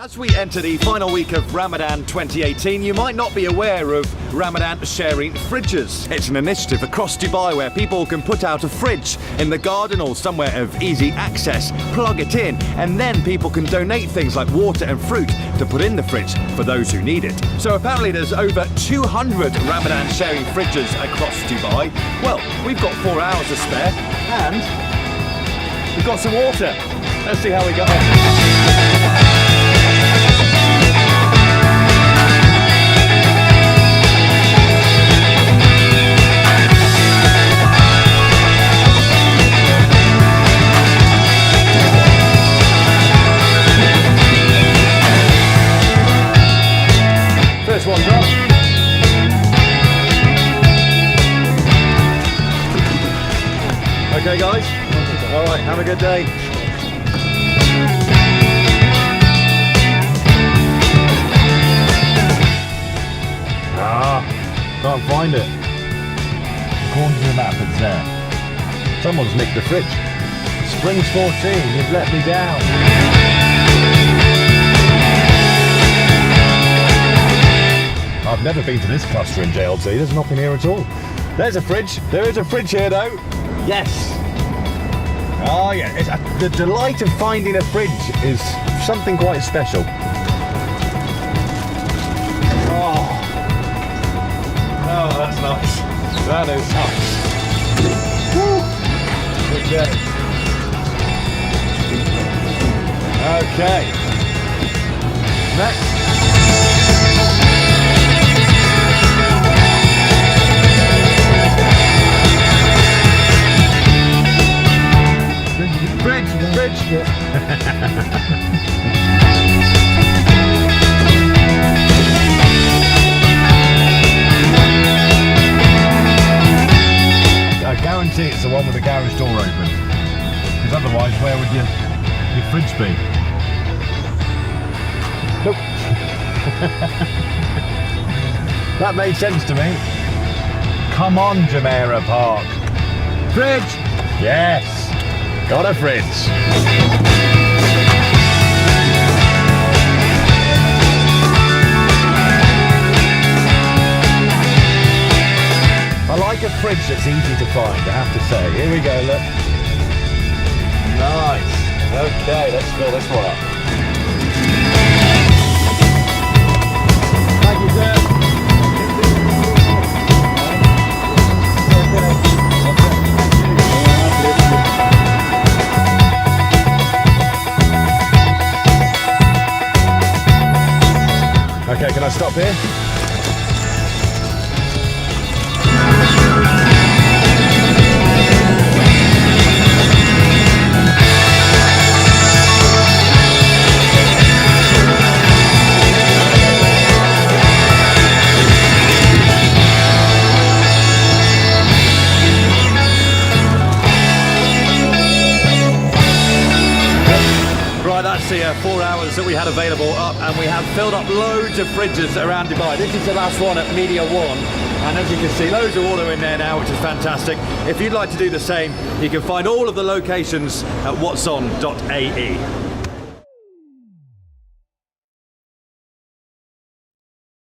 As we enter the final week of Ramadan 2018, you might not be aware of Ramadan Sharing Fridges. It's an initiative across Dubai where people can put out a fridge in the garden or somewhere of easy access, plug it in, and then people can donate things like water and fruit to put in the fridge for those who need it. So apparently there's over 200 Ramadan Sharing Fridges across Dubai. Well, we've got 4 hours to spare and we've got some water. Let's see how we go. First one's up. Okay guys, alright, have a good day. Can't find it. According to the map it's there. Someone's nicked the fridge. Springs 14, you've let me down. I've never been to this cluster in JLT, there's nothing here at all. There's a fridge, there is a fridge here though. Yes. Oh yeah, the delight of finding a fridge is something quite special. Oh, that's nice. That is nice. Okay. Okay. Next. Fridge. I guarantee it's the one with the garage door open. Because otherwise, where would your fridge be? Nope. That made sense to me. Come on, Jumeirah Park. Fridge! Yes! Got a fridge. I like a fridge that's easy to find, I have to say. Here we go, look. Nice. Okay, let's fill this one up. Thank you, sir. Okay, can I stop here? Right, that's the 4 hours that we had available up, and we have filled up loads of fridges around Dubai. This is the last one at Media 1, and as you can see, loads of water in there now, which is fantastic. If you'd like to do the same, you can find all of the locations at whatson.ae.